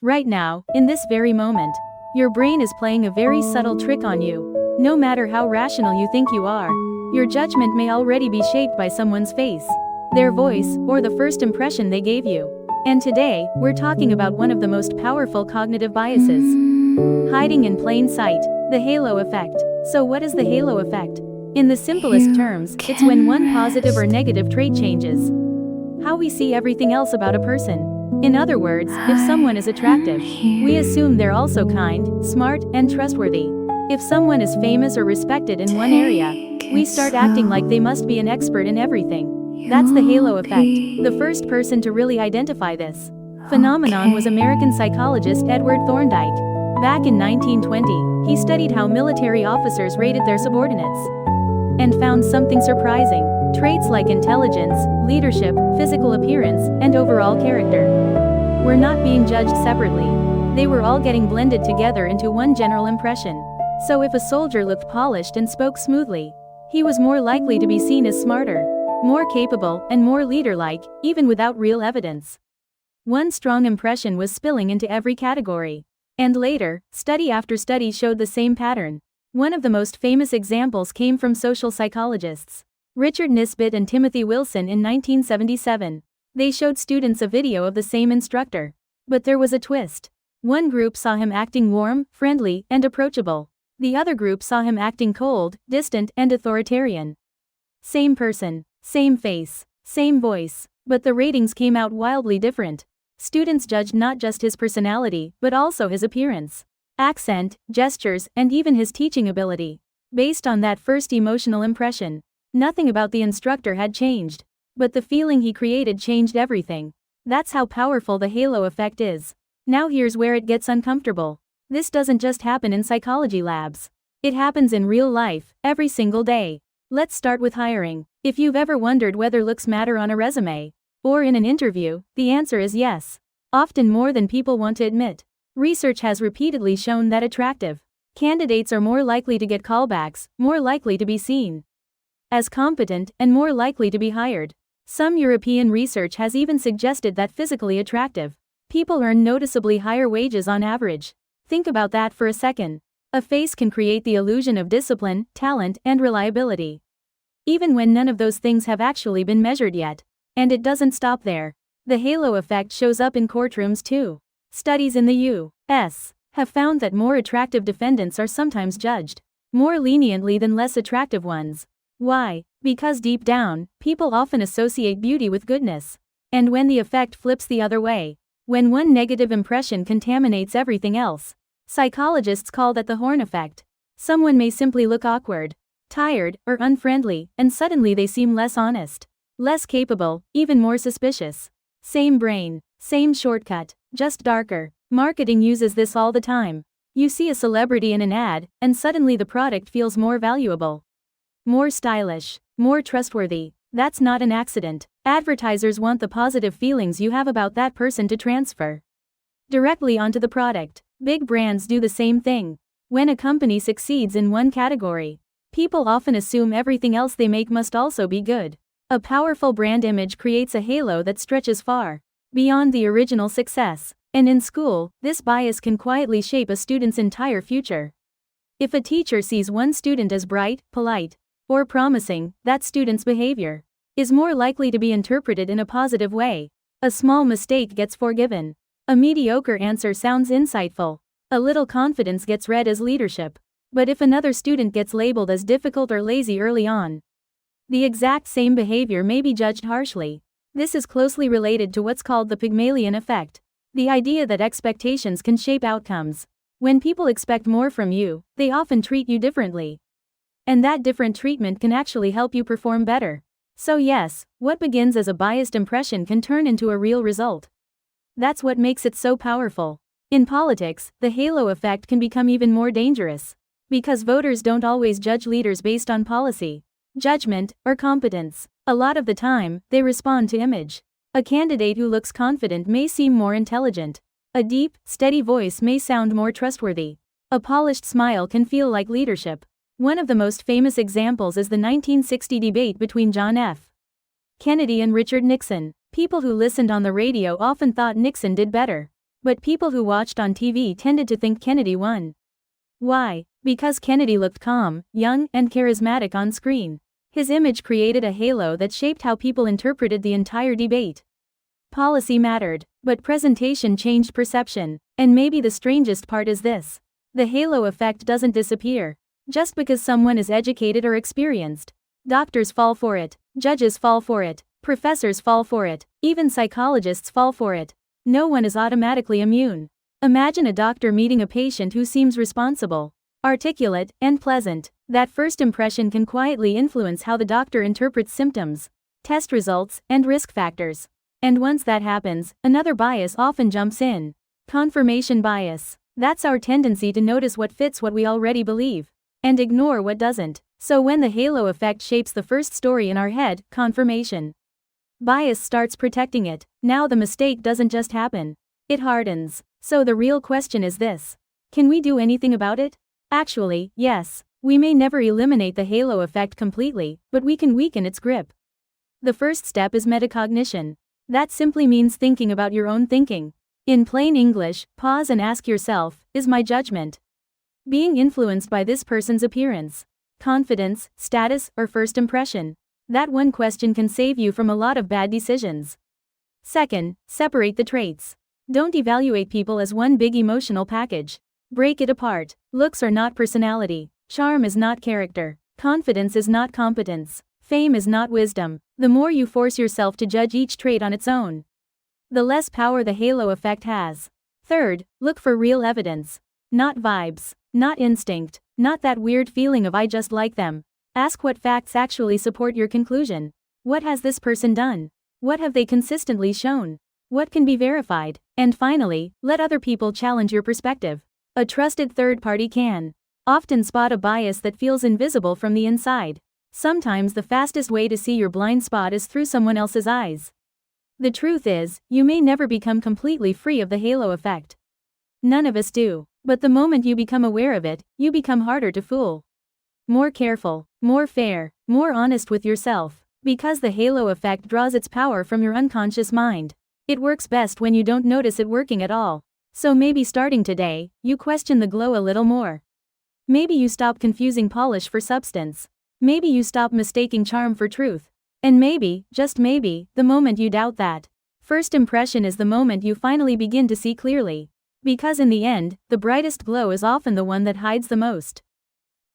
Right now, in this very moment, your brain is playing a very subtle trick on you. No matter how rational you think you are, your judgment may already be shaped by someone's face, their voice, or the first impression they gave you. And today, we're talking about one of the most powerful cognitive biases, hiding in plain sight, the halo effect. So what is the halo effect? In the simplest terms, it's when one positive or negative trait changes how we see everything else about a person. In other words, if someone is attractive, we assume they're also kind, smart, and trustworthy. If someone is famous or respected in one area, we start acting like they must be an expert in everything. That's the halo effect. The first person to really identify this phenomenon was American psychologist Edward Thorndike. Back in 1920, he studied how military officers rated their subordinates and found something surprising. Traits like intelligence, leadership, physical appearance, and overall character were not being judged separately. They were all getting blended together into one general impression. So if a soldier looked polished and spoke smoothly, he was more likely to be seen as smarter, more capable, and more leader-like, even without real evidence. One strong impression was spilling into every category. And later, study after study showed the same pattern. One of the most famous examples came from social psychologists Richard Nisbett and Timothy Wilson in 1977. They showed students a video of the same instructor. But there was a twist. One group saw him acting warm, friendly, and approachable. The other group saw him acting cold, distant, and authoritarian. Same person, same face, same voice, but the ratings came out wildly different. Students judged not just his personality, but also his appearance, accent, gestures, and even his teaching ability. Based on that first emotional impression, nothing about the instructor had changed, but the feeling he created changed everything. That's how powerful the halo effect is. Now here's where it gets uncomfortable. This doesn't just happen in psychology labs. It happens in real life, every single day. Let's start with hiring. If you've ever wondered whether looks matter on a resume, or in an interview, the answer is yes. Often more than people want to admit. Research has repeatedly shown that attractive candidates are more likely to get callbacks, more likely to be seen as competent, and more likely to be hired. Some European research has even suggested that physically attractive people earn noticeably higher wages on average. Think about that for a second. A face can create the illusion of discipline, talent, and reliability, even when none of those things have actually been measured yet. And it doesn't stop there. The halo effect shows up in courtrooms too. Studies in the U.S. have found that more attractive defendants are sometimes judged more leniently than less attractive ones. Why? Because deep down, people often associate beauty with goodness. And when the effect flips the other way, when one negative impression contaminates everything else, psychologists call that the horn effect. Someone may simply look awkward, tired, or unfriendly, and suddenly they seem less honest, less capable, even more suspicious. Same brain, same shortcut, just darker. Marketing uses this all the time. You see a celebrity in an ad, and suddenly the product feels more valuable, more stylish, more trustworthy. That's not an accident. Advertisers want the positive feelings you have about that person to transfer directly onto the product. Big brands do the same thing. When a company succeeds in one category, people often assume everything else they make must also be good. A powerful brand image creates a halo that stretches far beyond the original success. And in school, this bias can quietly shape a student's entire future. If a teacher sees one student as bright, polite, or promising, that student's behavior is more likely to be interpreted in a positive way. A small mistake gets forgiven. A mediocre answer sounds insightful. A little confidence gets read as leadership. But if another student gets labeled as difficult or lazy early on, the exact same behavior may be judged harshly. This is closely related to what's called the Pygmalion effect, the idea that expectations can shape outcomes. When people expect more from you, they often treat you differently. And that different treatment can actually help you perform better. So yes, what begins as a biased impression can turn into a real result. That's what makes it so powerful. In politics, the halo effect can become even more dangerous. Because voters don't always judge leaders based on policy, judgment, or competence. A lot of the time, they respond to image. A candidate who looks confident may seem more intelligent. A deep, steady voice may sound more trustworthy. A polished smile can feel like leadership. One of the most famous examples is the 1960 debate between John F. Kennedy and Richard Nixon. People who listened on the radio often thought Nixon did better. But people who watched on TV tended to think Kennedy won. Why? Because Kennedy looked calm, young, and charismatic on screen. His image created a halo that shaped how people interpreted the entire debate. Policy mattered, but presentation changed perception. And maybe the strangest part is this. The halo effect doesn't disappear just because someone is educated or experienced. Doctors fall for it, judges fall for it, professors fall for it, even psychologists fall for it. No one is automatically immune. Imagine a doctor meeting a patient who seems responsible, articulate, and pleasant. That first impression can quietly influence how the doctor interprets symptoms, test results, and risk factors. And once that happens, another bias often jumps in. Confirmation bias. That's our tendency to notice what fits what we already believe, and ignore what doesn't. So when the halo effect shapes the first story in our head, confirmation bias starts protecting it. Now the mistake doesn't just happen, it hardens. So the real question is this. Can we do anything about it? Actually, yes. We may never eliminate the halo effect completely, but we can weaken its grip. The first step is metacognition. That simply means thinking about your own thinking. In plain English, pause and ask yourself, is my judgment being influenced by this person's appearance, confidence, status, or first impression? That one question can save you from a lot of bad decisions. Second, separate the traits. Don't evaluate people as one big emotional package. Break it apart. Looks are not personality. Charm is not character. Confidence is not competence. Fame is not wisdom. The more you force yourself to judge each trait on its own, the less power the halo effect has. Third, look for real evidence. Not vibes. Not instinct. Not that weird feeling of I just like them. Ask what facts actually support your conclusion. What has this person done? What have they consistently shown? What can be verified? And finally, let other people challenge your perspective. A trusted third party can often spot a bias that feels invisible from the inside. Sometimes the fastest way to see your blind spot is through someone else's eyes. The truth is, you may never become completely free of the halo effect. None of us do. But the moment you become aware of it, you become harder to fool. More careful, more fair, more honest with yourself. Because the halo effect draws its power from your unconscious mind. It works best when you don't notice it working at all. So maybe starting today, you question the glow a little more. Maybe you stop confusing polish for substance. Maybe you stop mistaking charm for truth. And maybe, just maybe, the moment you doubt that first impression is the moment you finally begin to see clearly. Because in the end, the brightest glow is often the one that hides the most.